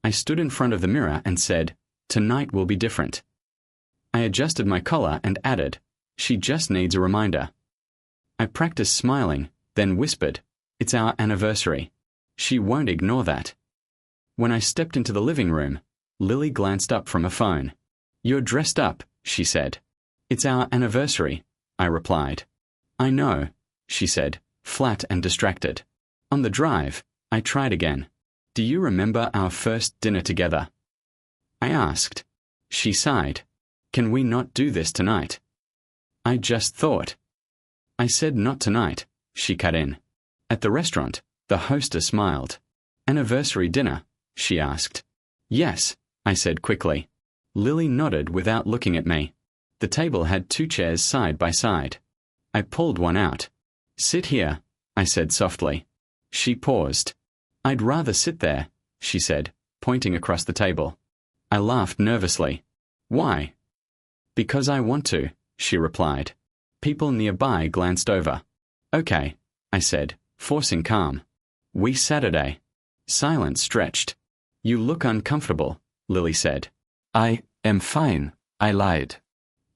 I stood in front of the mirror and said, "Tonight will be different." I adjusted my collar and added, "She just needs a reminder." I practiced smiling, then whispered, "It's our anniversary. She won't ignore that." When I stepped into the living room, Lily glanced up from a phone. "You're dressed up," she said. "It's our anniversary," I replied. "I know," she said, flat and distracted. On the drive, I tried again. "Do you remember our first dinner together?" I asked. She sighed. "Can we not do this tonight?" I just thought. I said not tonight, she cut in. At the restaurant, the hostess smiled. "Anniversary dinner?" she asked. "Yes," I said quickly. Lily nodded without looking at me. The table had 2 chairs side by side. I pulled one out. "Sit here," I said softly. She paused. "I'd rather sit there," she said, pointing across the table. I laughed nervously. "Why?" "Because I want to," she replied. People nearby glanced over. "Okay," I said, forcing calm. "We Saturday." Silence stretched. "You look uncomfortable," Lily said. "I am fine," I lied.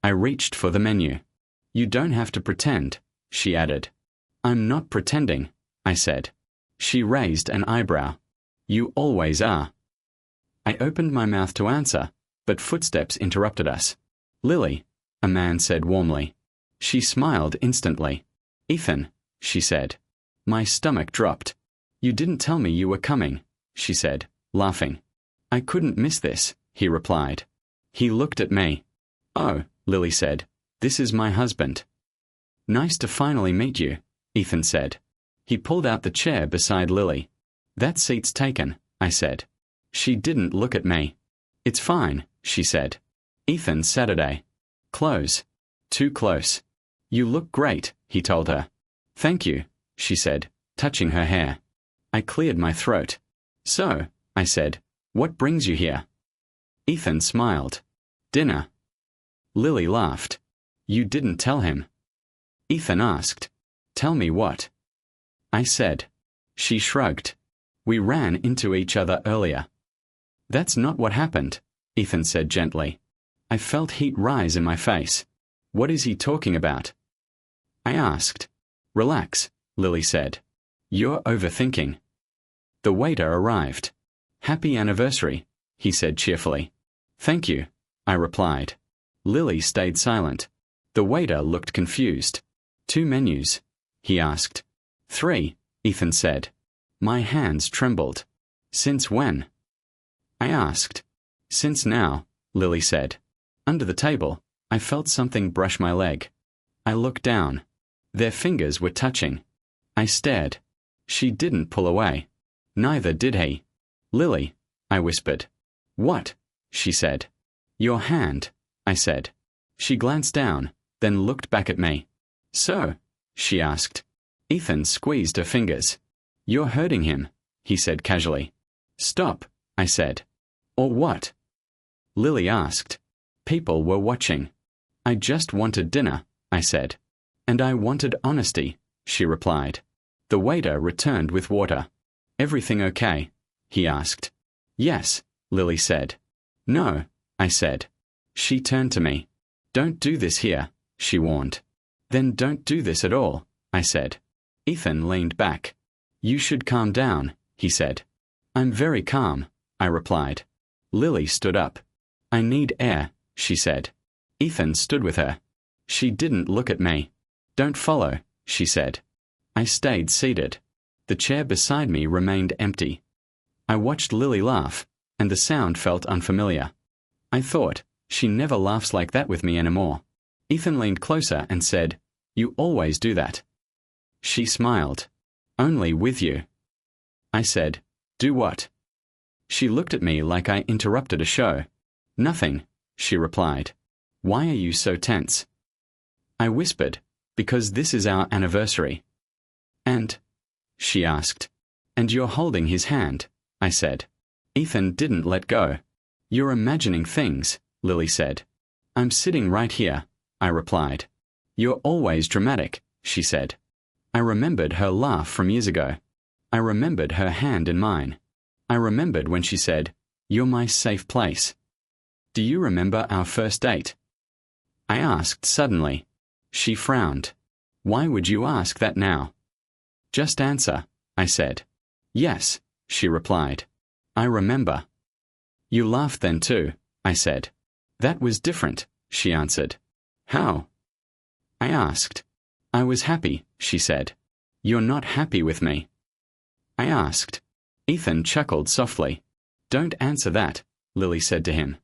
I reached for the menu. "You don't have to pretend," she added. "I'm not pretending," I said. She raised an eyebrow. "You always are." I opened my mouth to answer, but footsteps interrupted us. "Lily," a man said warmly. She smiled instantly. "Ethan," she said. My stomach dropped. "You didn't tell me you were coming," she said, laughing. "I couldn't miss this," he replied. He looked at me. "Oh," Lily said, "this is my husband." "Nice to finally meet you," Ethan said. He pulled out the chair beside Lily. "That seat's taken," I said. She didn't look at me. "It's fine," she said. "Ethan, Saturday. Close. Too close." "You look great," he told her. "Thank you," she said, touching her hair. I cleared my throat. "So," I said, "what brings you here?" Ethan smiled. "Dinner." Lily laughed. "You didn't tell him." Ethan asked, "Tell me what?" I said. She shrugged. "We ran into each other earlier." "That's not what happened," Ethan said gently. I felt heat rise in my face. "What is he talking about?" I asked. "Relax," Lily said. "You're overthinking." The waiter arrived. "Happy anniversary," he said cheerfully. "Thank you," I replied. Lily stayed silent. The waiter looked confused. "2 menus?" he asked. "3, Ethan said. My hands trembled. "Since when?" I asked. "Since now," Lily said. Under the table, I felt something brush my leg. I looked down. Their fingers were touching. I stared. She didn't pull away. Neither did he. "Lily," I whispered. "What?" she said. "Your hand," I said. She glanced down, then looked back at me. "So?" she asked. Ethan squeezed her fingers. "You're hurting him," he said casually. "Stop," I said. "Or what?" Lily asked. People were watching. "I just wanted dinner," I said. "And I wanted honesty," she replied. The waiter returned with water. "Everything okay?" he asked. "Yes," Lily said. "No," I said. She turned to me. "Don't do this here," she warned. "Then don't do this at all," I said. Ethan leaned back. "You should calm down," he said. "I'm very calm," I replied. Lily stood up. "I need air," she said. Ethan stood with her. She didn't look at me. "Don't follow," she said. I stayed seated. The chair beside me remained empty. I watched Lily laugh, and the sound felt unfamiliar. I thought, she never laughs like that with me anymore. Ethan leaned closer and said, "You always do that." She smiled. "Only with you." I said, "Do what?" She looked at me like I interrupted a show. "Nothing," she replied. "Why are you so tense?" I whispered, "Because this is our anniversary." "And?" she asked. "And you're holding his hand," I said. Ethan didn't let go. "You're imagining things," Lily said. "I'm sitting right here," I replied. "You're always dramatic," she said. I remembered her laugh from years ago. I remembered her hand in mine. I remembered when she said, You're my safe place. Do you remember our first date? I asked suddenly. She frowned. Why would you ask that now? Just answer, I said. Yes, she replied. I remember. You laughed then too, I said. That was different, she answered. How? I asked. I was happy, she said. You're not happy with me. I asked. Ethan chuckled softly. Don't answer that, Lily said to him.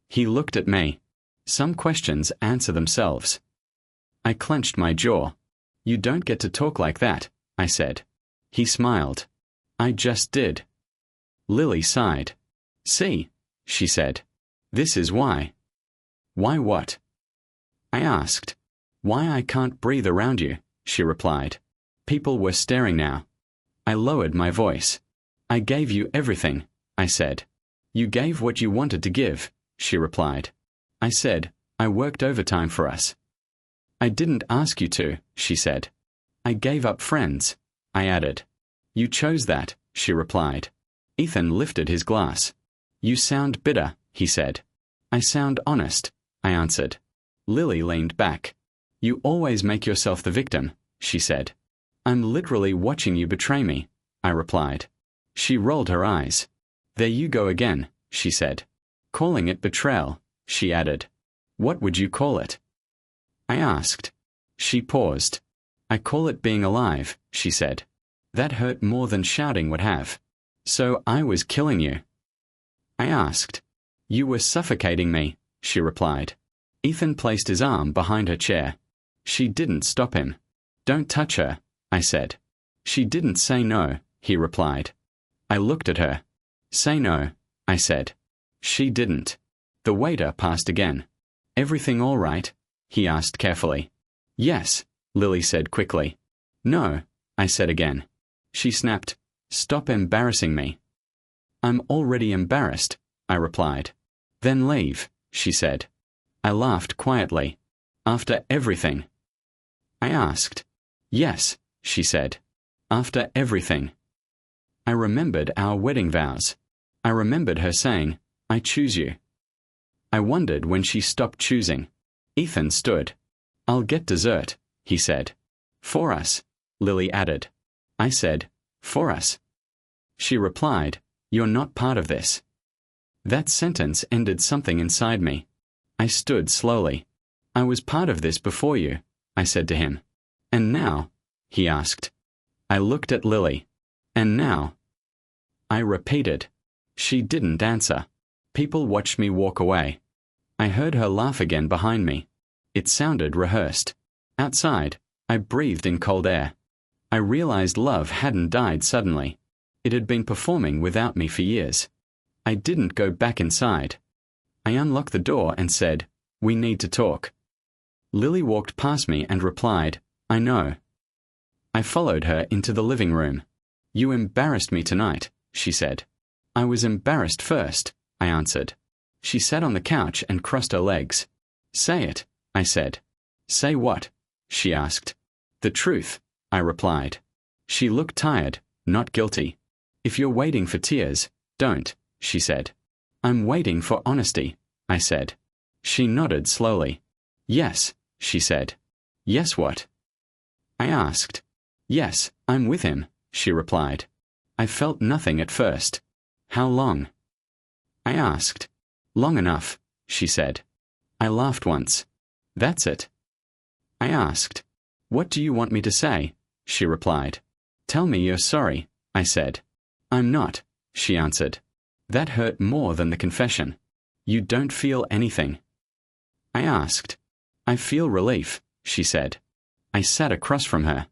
He looked at me. Some questions answer themselves. I clenched my jaw. You don't get to talk like that, I said. He smiled. I just did. Lily sighed. See, she said. This is why. Why what? I asked. Why I can't breathe around you, she replied. People were staring now. I lowered my voice. I gave you everything, I said. You gave what you wanted to give, she replied. I said, I worked overtime for us. I didn't ask you to, she said. I gave up friends, I added. You chose that, she replied. Ethan lifted his glass. You sound bitter, he said. I sound honest, I answered. Lily leaned back. You always make yourself the victim, she said. I'm literally watching you betray me, I replied. She rolled her eyes. There you go again, she said. Calling it betrayal, she added. What would you call it? I asked. She paused. I call it being alive, she said. That hurt more than shouting would have. So I was killing you. I asked. You were suffocating me, she replied. Ethan placed his arm behind her chair. She didn't stop him. Don't touch her, I said. She didn't say no, he replied. I looked at her. Say no, I said. She didn't. The waiter passed again. Everything all right? He asked carefully. Yes, Lily said quickly. No, I said again. She snapped. Stop embarrassing me. I'm already embarrassed, I replied. Then leave, she said. I laughed quietly. After everything? I asked. Yes, she said. After everything. I remembered our wedding vows. I remembered her saying, I choose you. I wondered when she stopped choosing. Ethan stood. I'll get dessert, he said. For us, Lily added. I said, for us. She replied, You're not part of this. That sentence ended something inside me. I stood slowly. I was part of this before you, I said to him. And now? He asked. I looked at Lily. And now? I repeated. She didn't answer. People watched me walk away. I heard her laugh again behind me. It sounded rehearsed. Outside, I breathed in cold air. I realized love hadn't died suddenly. It had been performing without me for years. I didn't go back inside. I unlocked the door and said, We need to talk. Lily walked past me and replied, I know. I followed her into the living room. You embarrassed me tonight, she said. I was embarrassed first, I answered. She sat on the couch and crossed her legs. Say it, I said. Say what? She asked. The truth, I replied. She looked tired, not guilty. If you're waiting for tears, don't, she said. I'm waiting for honesty, I said. She nodded slowly. Yes, she said. Yes what? I asked. Yes, I'm with him, she replied. I felt nothing at first. How long? I asked. Long enough, she said. I laughed once. That's it. I asked. What do you want me to say? She replied. Tell me you're sorry, I said. I'm not, she answered. That hurt more than the confession. You don't feel anything. I asked. I feel relief, she said. I sat across from her.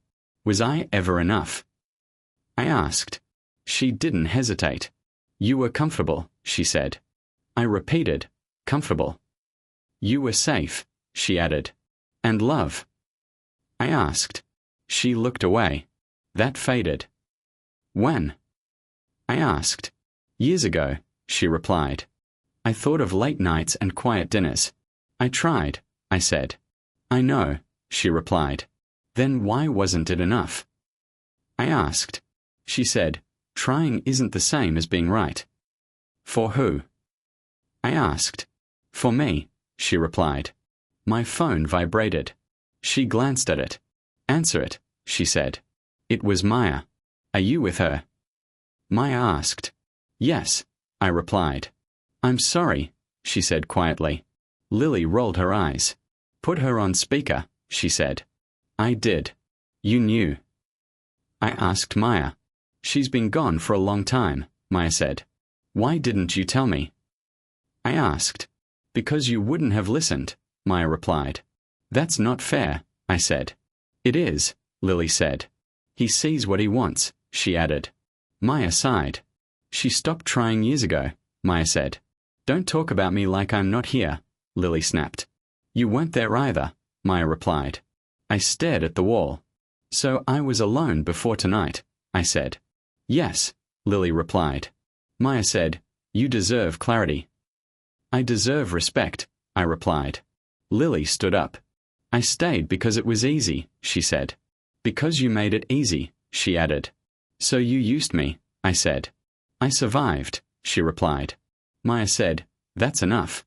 Was I ever enough? I asked. She didn't hesitate. You were comfortable, she said. I repeated, comfortable. You were safe, she added. And love. I asked. She looked away. That faded. When? I asked. Years ago, she replied. I thought of late nights and quiet dinners. I tried, I said. I know, she replied. Then why wasn't it enough? I asked. She said, trying isn't the same as being right. For who? I asked. For me, she replied. My phone vibrated. She glanced at it. Answer it, she said. It was Maya. Are you with her? Maya asked. Yes, I replied. I'm sorry, she said quietly. Lily rolled her eyes. Put her on speaker, she said. I did. You knew. I asked Maya. She's been gone for a long time, Maya said. Why didn't you tell me? I asked. Because you wouldn't have listened, Maya replied. That's not fair, I said. It is, Lily said. He sees what he wants, she added. Maya sighed. She stopped trying years ago, Maya said. Don't talk about me like I'm not here, Lily snapped. You weren't there either, Maya replied. I stared at the wall. So I was alone before tonight, I said. Yes, Lily replied. Maya said, you deserve clarity. I deserve respect, I replied. Lily stood up. I stayed because it was easy, she said. Because you made it easy, she added. So you used me, I said. I survived, she replied. Maya said, that's enough.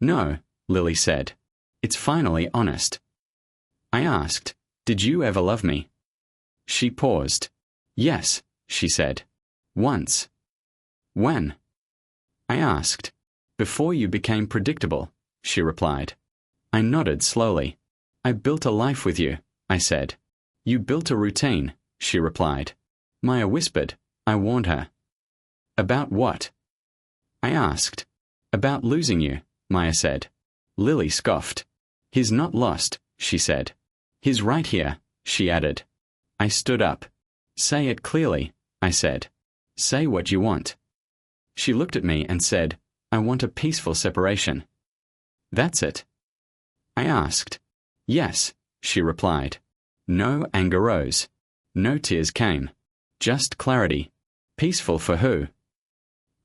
No, Lily said. It's finally honest. I asked, did you ever love me? She paused. Yes, she said. Once. When? I asked. Before you became predictable, she replied. I nodded slowly. I built a life with you, I said. You built a routine, she replied. Maya whispered. I warned her. About what? I asked. About losing you, Maya said. Lily scoffed. He's not lost, she said. He's right here, she added. I stood up. Say it clearly, I said. Say what you want. She looked at me and said, I want a peaceful separation. That's it. I asked. Yes, she replied. No anger rose. No tears came. Just clarity. Peaceful for who?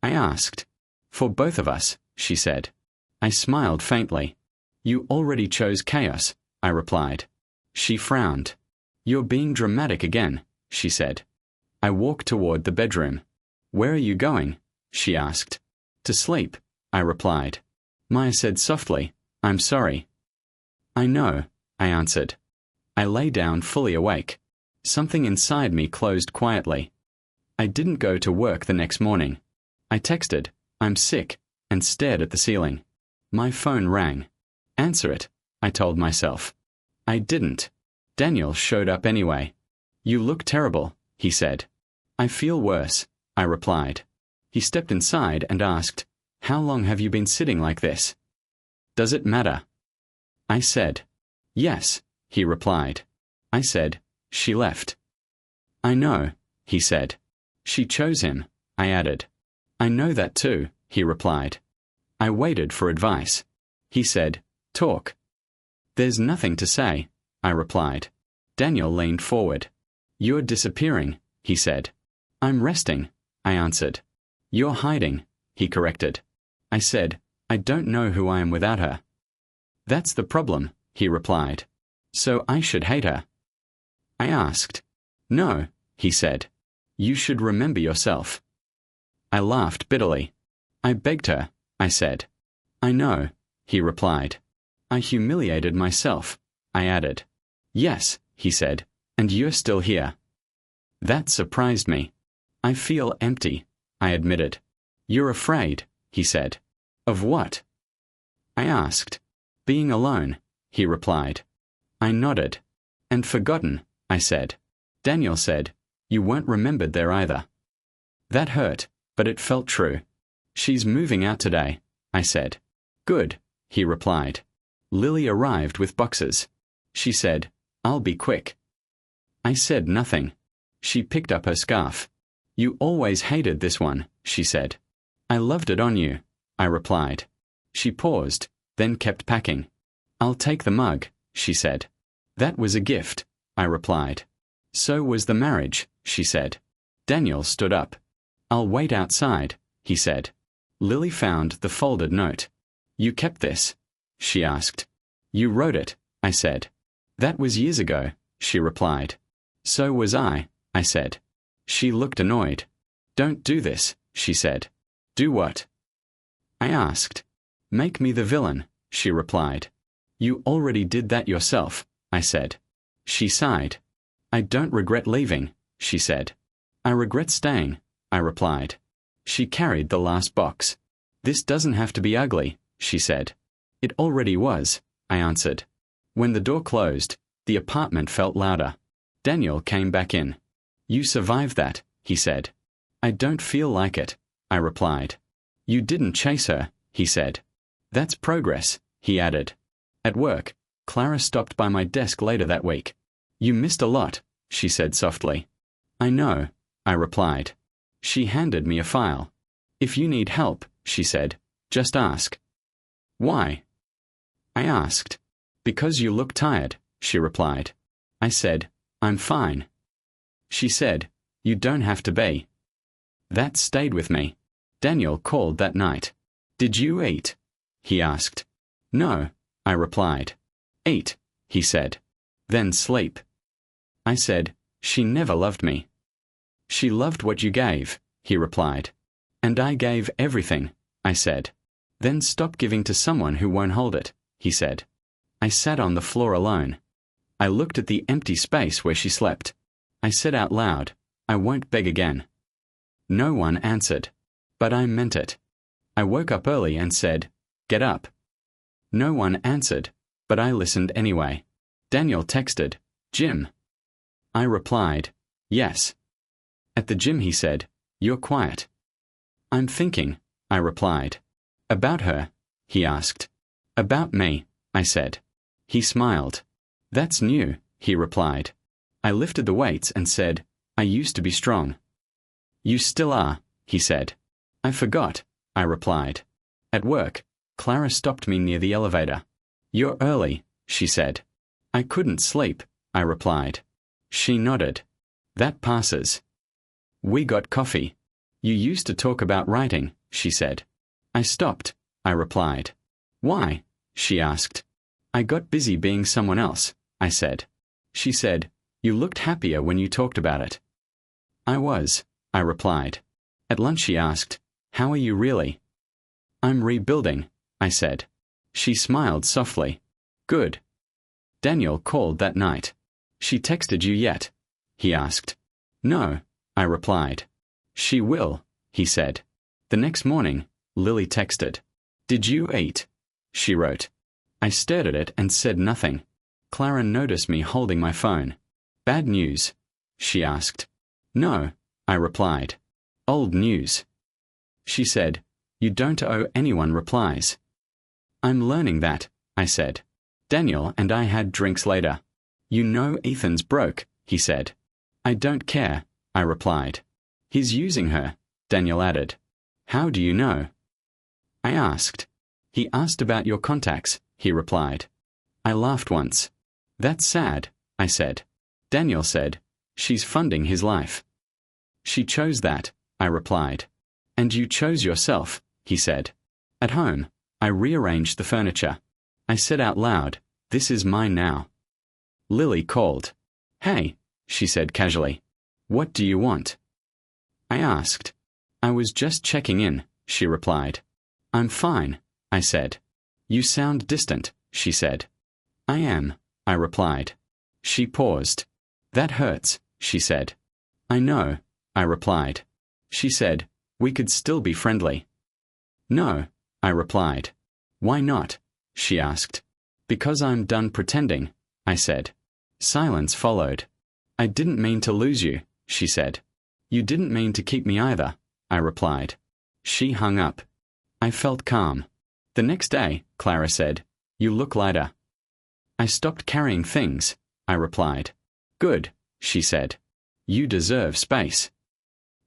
I asked. For both of us, she said. I smiled faintly. You already chose chaos, I replied. She frowned. You're being dramatic again, she said. I walked toward the bedroom. Where are you going? She asked. To sleep, I replied. Maya said softly, I'm sorry. I know, I answered. I lay down fully awake. Something inside me closed quietly. I didn't go to work the next morning. I texted, I'm sick, and stared at the ceiling. My phone rang. Answer it, I told myself. I didn't. Daniel showed up anyway. You look terrible, he said. I feel worse, I replied. He stepped inside and asked, How long have you been sitting like this? Does it matter? I said. Yes, he replied. I said, She left. I know, he said. She chose him, I added. I know that too, he replied. I waited for advice. He said, Talk. There's nothing to say, I replied. Daniel leaned forward. You're disappearing, he said. I'm resting, I answered. You're hiding, he corrected. I said, I don't know who I am without her. That's the problem, he replied. So I should hate her. I asked. No, he said. You should remember yourself. I laughed bitterly. I begged her, I said. I know, he replied. I humiliated myself, I added. Yes, he said, and you're still here. That surprised me. I feel empty, I admitted. You're afraid, he said. Of what? I asked. Being alone, he replied. I nodded. And forgotten, I said. Daniel said, You weren't remembered there either. That hurt, but it felt true. She's moving out today, I said. Good, he replied. Lily arrived with boxes. She said, I'll be quick. I said nothing. She picked up her scarf. You always hated this one, she said. I loved it on you, I replied. She paused, then kept packing. I'll take the mug, she said. That was a gift, I replied. So was the marriage, she said. Daniel stood up. I'll wait outside, he said. Lily found the folded note. You kept this? She asked. You wrote it, I said. That was years ago, she replied. So was I said. She looked annoyed. Don't do this, she said. Do what? I asked. Make me the villain, she replied. You already did that yourself, I said. She sighed. I don't regret leaving, she said. I regret staying, I replied. She carried the last box. This doesn't have to be ugly, she said. It already was, I answered. When the door closed, the apartment felt louder. Daniel came back in. You survived that, he said. I don't feel like it, I replied. You didn't chase her, he said. That's progress, he added. At work, Clara stopped by my desk later that week. You missed a lot, she said softly. I know, I replied. She handed me a file. If you need help, she said, just ask. Why? I asked. Because you look tired, she replied. I said, I'm fine. She said, you don't have to be. That stayed with me. Daniel called that night. Did you eat? He asked. No, I replied. Eat, he said. Then sleep. I said, she never loved me. She loved what you gave, he replied. And I gave everything, I said. Then stop giving to someone who won't hold it, he said. I sat on the floor alone. I looked at the empty space where she slept. I said out loud, I won't beg again. No one answered. But I meant it. I woke up early and said, get up. No one answered, but I listened anyway. Daniel texted, Jim. I replied, yes. At the gym he said, you're quiet. I'm thinking, I replied. About her? He asked. About me, I said. He smiled. That's new, he replied. I lifted the weights and said, I used to be strong. You still are, he said. I forgot, I replied. At work, Clara stopped me near the elevator. You're early, she said. I couldn't sleep, I replied. She nodded. That passes. We got coffee. You used to talk about writing, she said. I stopped, I replied. Why? She asked. I got busy being someone else, I said. She said, you looked happier when you talked about it. I was, I replied. At lunch she asked, how are you really? I'm rebuilding, I said. She smiled softly. Good. Daniel called that night. She texted you yet? He asked. No, I replied. She will, he said. The next morning, Lily texted. Did you eat? She wrote. I stared at it and said nothing. Clara noticed me holding my phone. Bad news? She asked. No, I replied. Old news. She said, you don't owe anyone replies. I'm learning that, I said. Daniel and I had drinks later. You know Ethan's broke, he said. I don't care, I replied. He's using her, Daniel added. How do you know? I asked. He asked about your contacts, he replied. I laughed once. That's sad, I said. Daniel said, she's funding his life. She chose that, I replied. And you chose yourself, he said. At home, I rearranged the furniture. I said out loud, this is mine now. Lily called. Hey, she said casually. What do you want? I asked. I was just checking in, she replied. I'm fine, I said. You sound distant, she said. I am, I replied. She paused. That hurts, she said. I know, I replied. She said, we could still be friendly. No, I replied. Why not? She asked. Because I'm done pretending, I said. Silence followed. I didn't mean to lose you, she said. You didn't mean to keep me either, I replied. She hung up. I felt calm. The next day, Clara said, you look lighter. I stopped carrying things, I replied. Good, she said. You deserve space.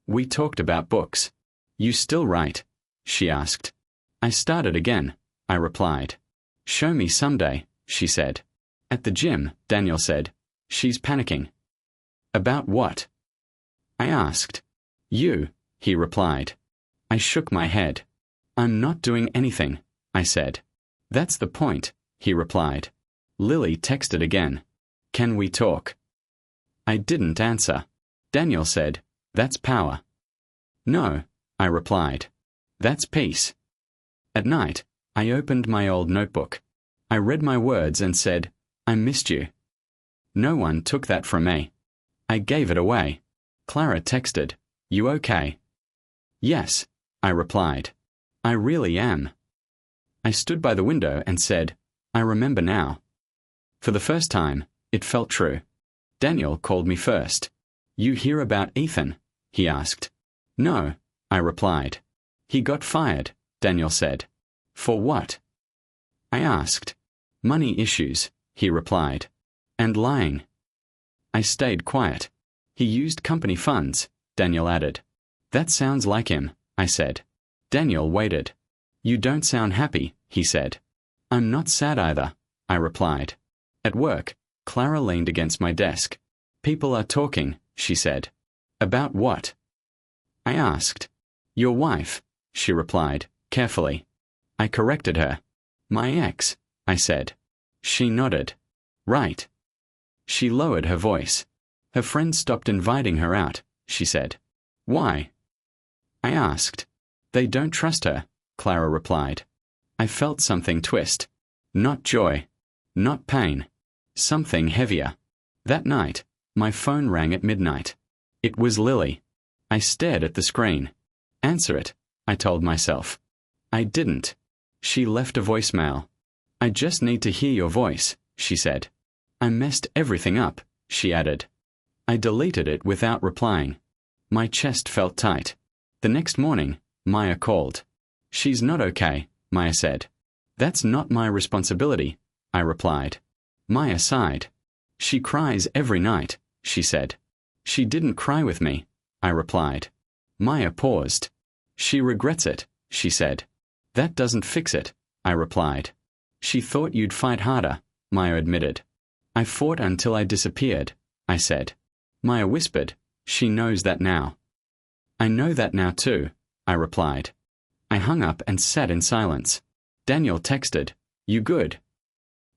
We talked about books. You still write? She asked. I started again, I replied. Show me someday, she said. At the gym, Daniel said. She's panicking. About what? I asked. You, he replied. I shook my head. I'm not doing anything, I said. That's the point, he replied. Lily texted again. Can we talk? I didn't answer. Daniel said, that's power. No, I replied. That's peace. At night, I opened my old notebook. I read my words and said, "I missed you." No one took that from me. I gave it away. Clara texted, "You okay?" "Yes," I replied. "I really am." I stood by the window and said, "I remember now." For the first time, it felt true. Daniel called me first. "You hear about Ethan?" he asked. "No," I replied. "He got fired," Daniel said. "For what?" I asked. "Money issues," he replied. "And lying." I stayed quiet. "He used company funds," Daniel added. "That sounds like him," I said. Daniel waited. "You don't sound happy," he said. "I'm not sad either," I replied. At work, Clara leaned against my desk. "People are talking," she said. "About what?" I asked. "Your wife," she replied, carefully. I corrected her. "My ex," I said. She nodded. "Right." She lowered her voice. "Her friends stopped inviting her out," she said. "Why?" I asked. "They don't trust her," Clara replied. I felt something twist. Not joy. Not pain. Something heavier. That night, my phone rang at midnight. It was Lily. I stared at the screen. "Answer it," I told myself. I didn't. She left a voicemail. "I just need to hear your voice," she said. "I messed everything up," she added. I deleted it without replying. My chest felt tight. The next morning, Maya called. "She's not okay," Maya said. "That's not my responsibility," I replied. Maya sighed. "She cries every night," she said. "She didn't cry with me," I replied. Maya paused. "She regrets it," she said. "That doesn't fix it," I replied. "She thought you'd fight harder," Maya admitted. "I fought until I disappeared," I said. Maya whispered, "She knows that now." "I know that now too," I replied. I hung up and sat in silence. Daniel texted, "You good?"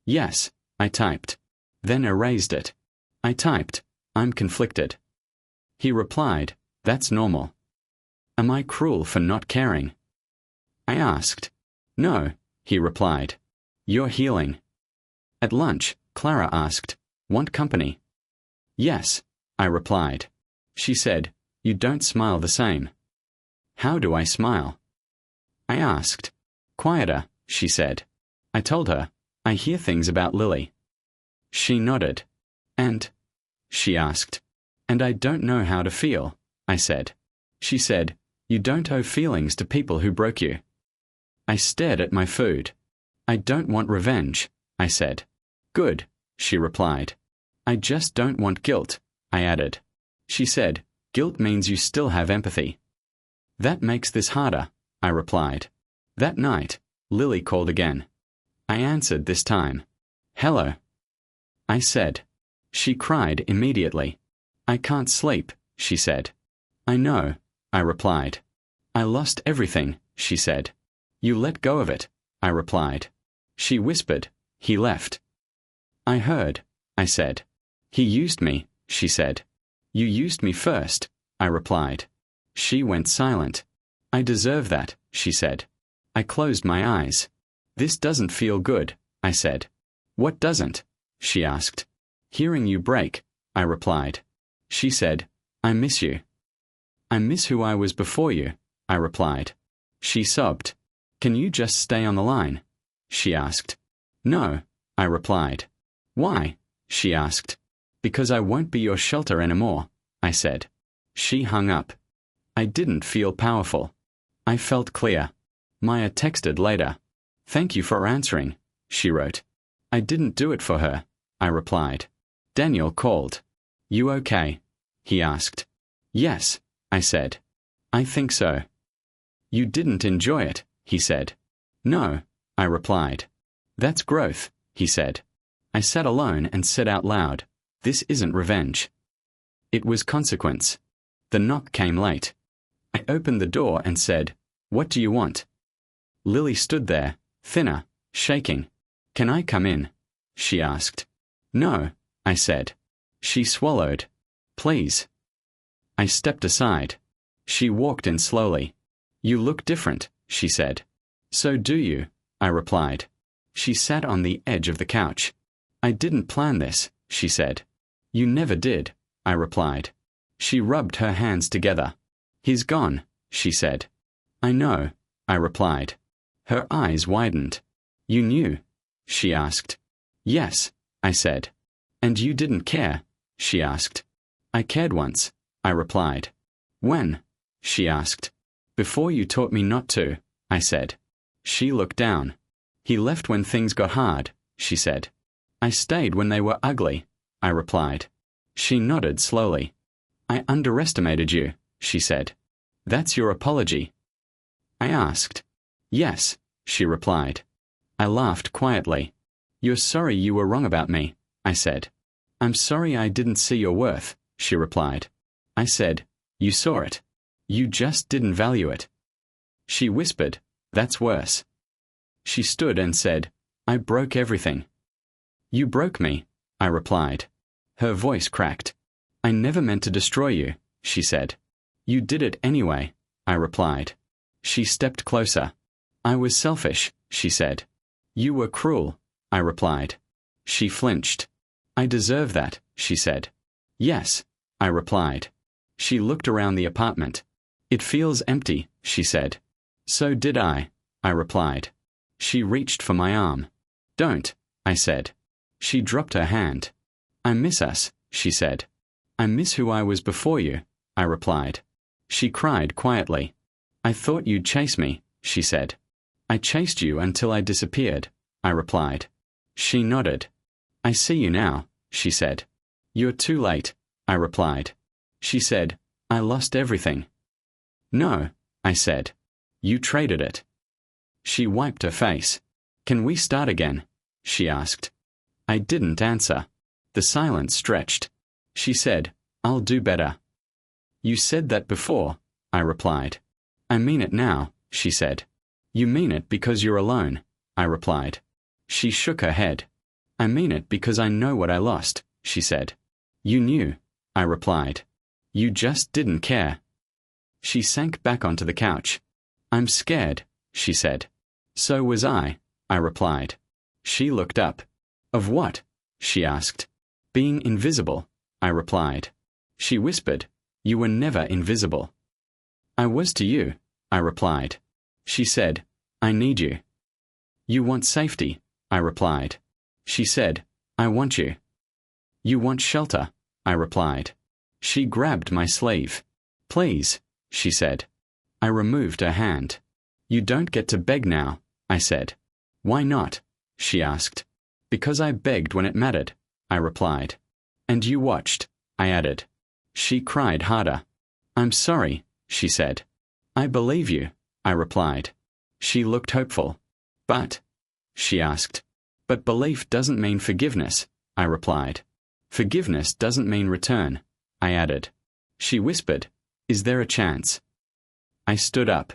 "Yes," I typed. Then erased it. I typed, "I'm conflicted." He replied, "That's normal." "Am I cruel for not caring?" I asked. "No," he replied. "You're healing." At lunch, Clara asked, "Want company?" "Yes," I replied. She said, "You don't smile the same." "How do I smile?" I asked. "Quieter," she said. I told her, "I hear things about Lily." She nodded. "And?" she asked. "And I don't know how to feel," I said. She said, "You don't owe feelings to people who broke you." I stared at my food. "I don't want revenge," I said. "Good," she replied. "I just don't want guilt," I added. She said, "Guilt means you still have empathy." "That makes this harder," I replied. That night, Lily called again. I answered this time. "Hello," I said. She cried immediately. "I can't sleep," she said. "I know," I replied. "I lost everything," she said. "You let go of it," I replied. She whispered, "He left." "I heard," I said. "He used me," she said. "You used me first," I replied. She went silent. "I deserve that," she said. I closed my eyes. "This doesn't feel good," I said. "What doesn't?" she asked. "Hearing you break," I replied. She said, "I miss you." "I miss who I was before you," I replied. She sobbed. "Can you just stay on the line?" she asked. "No," I replied. "Why?" she asked. "Because I won't be your shelter anymore," I said. She hung up. I didn't feel powerful. I felt clear. Maya texted later. "Thank you for answering," she wrote. "I didn't do it for her," I replied. Daniel called. "You okay?" he asked. "Yes," I said. "I think so." "You didn't enjoy it," he said. "No," I replied. "That's growth," he said. I sat alone and said out loud, "This isn't revenge." It was consequence. The knock came late. I opened the door and said, "What do you want?" Lily stood there, thinner, shaking. "Can I come in?" she asked. "No," I said. She swallowed. "Please." I stepped aside. She walked in slowly. "You look different," she said. So do you, I replied. She sat on the edge of the couch. I didn't plan this, she said. You never did, I replied. She rubbed her hands together. He's gone, she said. I know, I replied. Her eyes widened. You knew? She asked. Yes, I said. And you didn't care? She asked. I cared once, I replied. When? She asked. Before you taught me not to, I said. She looked down. He left when things got hard, she said. I stayed when they were ugly, I replied. She nodded slowly. I underestimated you, she said. That's your apology? I asked. Yes, she replied. I laughed quietly. You're sorry you were wrong about me, I said. I'm sorry I didn't see your worth, she replied. I said, you saw it. You just didn't value it. She whispered, that's worse. She stood and said, I broke everything. You broke me, I replied. Her voice cracked. I never meant to destroy you, she said. You did it anyway, I replied. She stepped closer. I was selfish, she said. You were cruel, I replied. She flinched. I deserve that, she said. Yes, I replied. She looked around the apartment. It feels empty, she said. So did I replied. She reached for my arm. Don't, I said. She dropped her hand. I miss us, she said. I miss who I was before you, I replied. She cried quietly. I thought you'd chase me, she said. I chased you until I disappeared, I replied. She nodded. I see you now, she said. You're too late, I replied. She said, I lost everything. No, I said. You traded it. She wiped her face. Can we start again? She asked. I didn't answer. The silence stretched. She said, I'll do better. You said that before, I replied. I mean it now, she said. You mean it because you're alone, I replied. She shook her head. I mean it because I know what I lost, she said. You knew, I replied. You just didn't care. She sank back onto the couch. I'm scared, she said. So was I replied. She looked up. Of what? She asked. Being invisible, I replied. She whispered, You were never invisible. I was to you, I replied. She said, I need you. You want safety, I replied. She said, I want you. You want shelter, I replied. She grabbed my sleeve. Please, she said. I removed her hand. You don't get to beg now, I said. Why not? She asked. Because I begged when it mattered, I replied. And you watched, I added. She cried harder. I'm sorry, she said. I believe you, I replied. She looked hopeful. But? She asked. But belief doesn't mean forgiveness, I replied. Forgiveness doesn't mean return, I added. She whispered, Is there a chance? I stood up.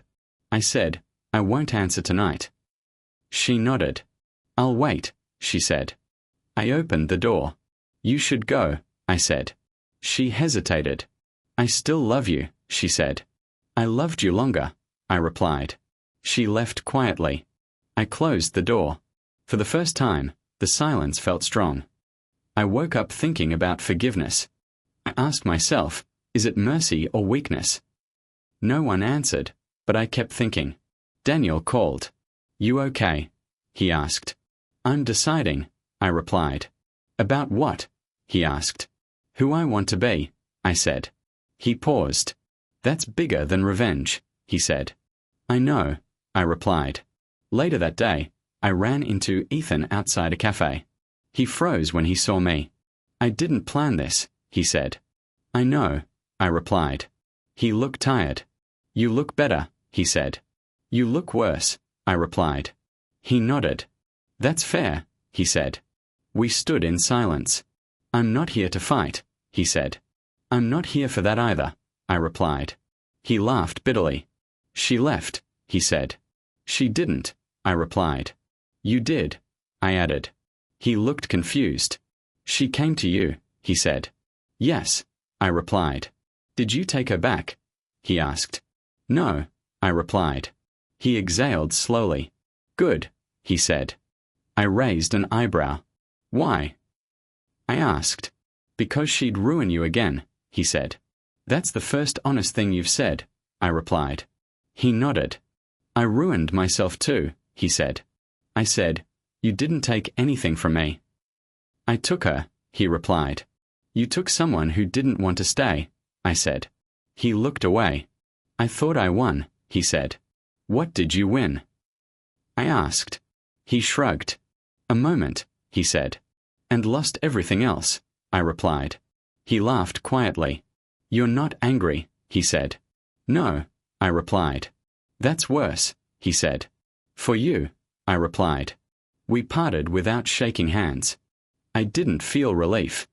I said, I won't answer tonight. She nodded. I'll wait, she said. I opened the door. You should go, I said. She hesitated. I still love you, she said. I loved you longer, I replied. She left quietly. I closed the door. For the first time, the silence felt strong. I woke up thinking about forgiveness. I asked myself, is it mercy or weakness? No one answered, but I kept thinking. Daniel called. You okay? He asked. I'm deciding, I replied. About what? He asked. Who I want to be, I said. He paused. That's bigger than revenge, he said. I know, I replied. Later that day, I ran into Ethan outside a cafe. He froze when he saw me. I didn't plan this, he said. I know, I replied. He looked tired. You look better, he said. You look worse, I replied. He nodded. That's fair, he said. We stood in silence. I'm not here to fight, he said. I'm not here for that either, I replied. He laughed bitterly. She left, he said. She didn't, I replied. You did, I added. He looked confused. She came to you, he said. Yes, I replied. Did you take her back? He asked. No, I replied. He exhaled slowly. Good, he said. I raised an eyebrow. Why? I asked. Because she'd ruin you again, he said. That's the first honest thing you've said, I replied. He nodded. I ruined myself too, he said. I said, you didn't take anything from me. I took her, he replied. You took someone who didn't want to stay, I said. He looked away. I thought I won, he said. What did you win? I asked. He shrugged. A moment, he said. And lost everything else, I replied. He laughed quietly. You're not angry, he said. No, I replied. That's worse, he said. For you, I replied. We parted without shaking hands. I didn't feel relief.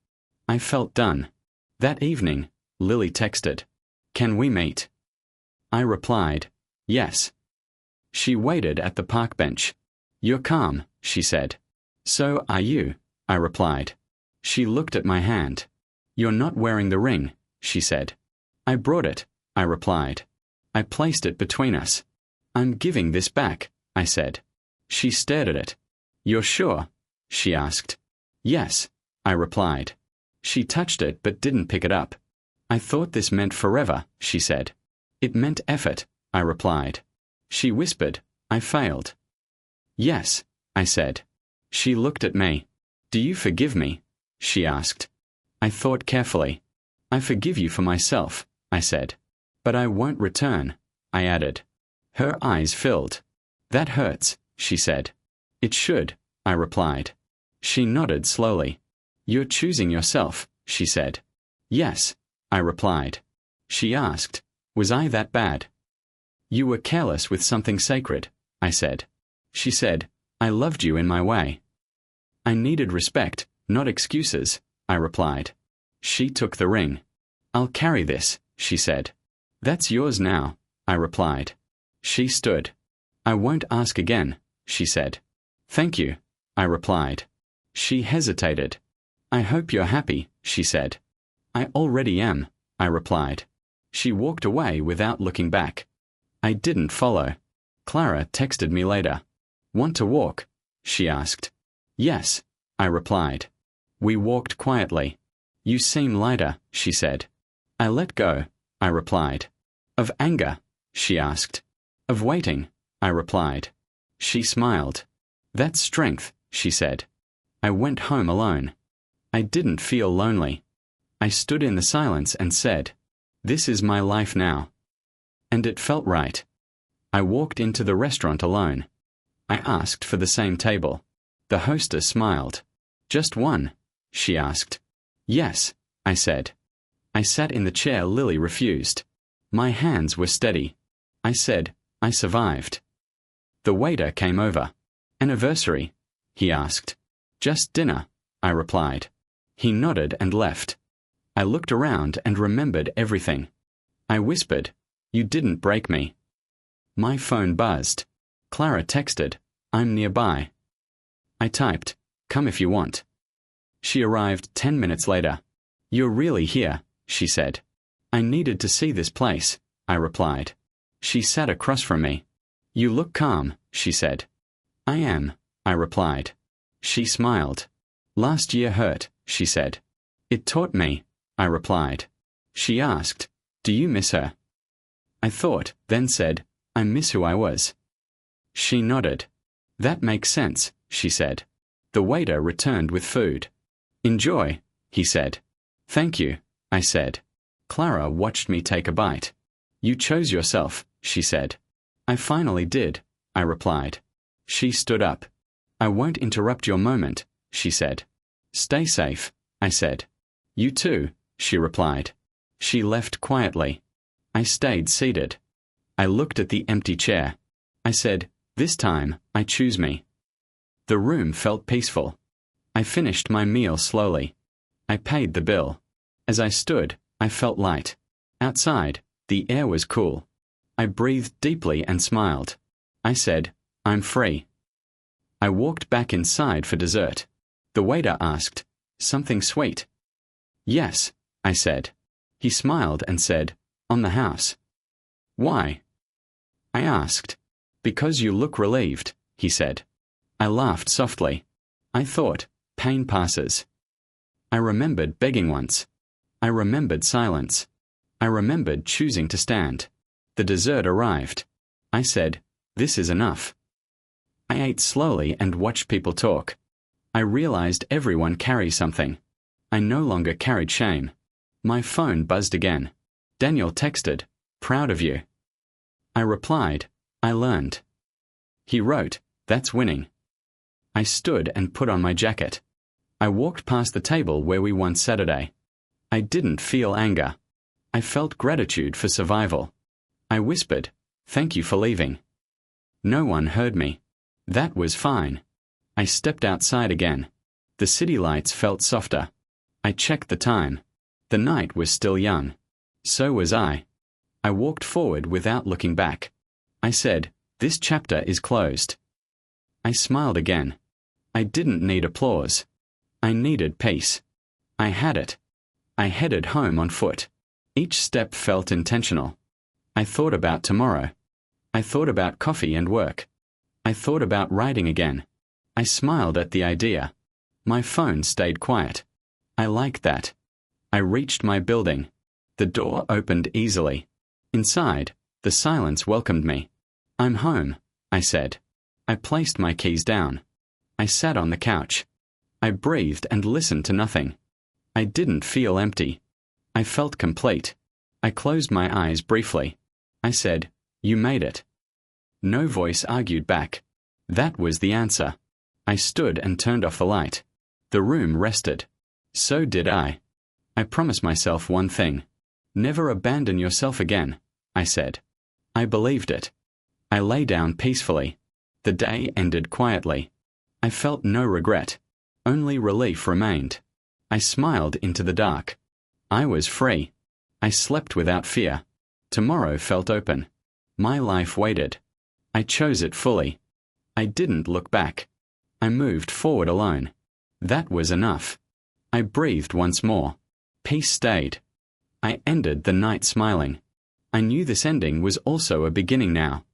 I felt done. That evening, Lily texted, Can we meet? I replied, yes. She waited at the park bench. You're calm, she said. So are you, I replied. She looked at my hand. You're not wearing the ring, she said. I brought it, I replied. I placed it between us. I'm giving this back, I said. She stared at it. You're sure? She asked. Yes, I replied. She touched it but didn't pick it up. I thought this meant forever, she said. It meant effort, I replied. She whispered, I failed. Yes, I said. She looked at me. Do you forgive me? She asked. I thought carefully. I forgive you for myself, I said. But I won't return, I added. Her eyes filled. That hurts, she said. It should, I replied. She nodded slowly. You're choosing yourself, she said. Yes, I replied. She asked, was I that bad? You were careless with something sacred, I said. She said, I loved you in my way. I needed respect, not excuses, I replied. She took the ring. I'll carry this, she said. That's yours now, I replied. She stood. I won't ask again, she said. Thank you, I replied. She hesitated. I hope you're happy, she said. I already am, I replied. She walked away without looking back. I didn't follow. Clara texted me later. Want to walk? She asked. Yes, I replied. We walked quietly. You seem lighter, she said. I let go, I replied. Of anger? She asked. Of waiting, I replied. She smiled. That's strength, she said. I went home alone. I didn't feel lonely. I stood in the silence and said, This is my life now. And it felt right. I walked into the restaurant alone. I asked for the same table. The hostess smiled. Just one? She asked. Yes, I said. I sat in the chair Lily refused. My hands were steady. I said, I survived. The waiter came over. Anniversary? He asked. Just dinner, I replied. He nodded and left. I looked around and remembered everything. I whispered, You didn't break me. My phone buzzed. Clara texted, I'm nearby. I typed, Come if you want. She arrived 10 minutes later. You're really here, she said. I needed to see this place, I replied. She sat across from me. You look calm, she said. I am, I replied. She smiled. Last year hurt, she said. It taught me, I replied. She asked, Do you miss her? I thought, then said, I miss who I was. She nodded. That makes sense, she said. The waiter returned with food. Enjoy, he said. Thank you, I said. Clara watched me take a bite. You chose yourself, she said. I finally did, I replied. She stood up. I won't interrupt your moment, she said. Stay safe, I said. You too, she replied. She left quietly. I stayed seated. I looked at the empty chair. I said, This time, I choose me. The room felt peaceful. I finished my meal slowly. I paid the bill. As I stood, I felt light. Outside, the air was cool. I breathed deeply and smiled. I said, I'm free. I walked back inside for dessert. The waiter asked, Something sweet? Yes, I said. He smiled and said, On the house. Why? I asked. Because you look relieved, he said. I laughed softly. I thought, pain passes. I remembered begging once. I remembered silence. I remembered choosing to stand. The dessert arrived. I said, this is enough. I ate slowly and watched people talk. I realized everyone carries something. I no longer carried shame. My phone buzzed again. Daniel texted, proud of you. I replied, I learned. He wrote, that's winning. I stood and put on my jacket. I walked past the table where we won Saturday. I didn't feel anger. I felt gratitude for survival. I whispered, thank you for leaving. No one heard me. That was fine. I stepped outside again. The city lights felt softer. I checked the time. The night was still young. So was I. I walked forward without looking back. I said, this chapter is closed. I smiled again. I didn't need applause. I needed peace. I had it. I headed home on foot. Each step felt intentional. I thought about tomorrow. I thought about coffee and work. I thought about writing again. I smiled at the idea. My phone stayed quiet. I liked that. I reached my building. The door opened easily. Inside, the silence welcomed me. I'm home, I said. I placed my keys down. I sat on the couch. I breathed and listened to nothing. I didn't feel empty. I felt complete. I closed my eyes briefly. I said, you made it. No voice argued back. That was the answer. I stood and turned off the light. The room rested. So did I. I promised myself one thing. Never abandon yourself again, I said. I believed it. I lay down peacefully. The day ended quietly. I felt no regret. Only relief remained. I smiled into the dark. I was free. I slept without fear. Tomorrow felt open. My life waited. I chose it fully. I didn't look back. I moved forward alone. That was enough. I breathed once more. Peace stayed. I ended the night smiling. I knew this ending was also a beginning now.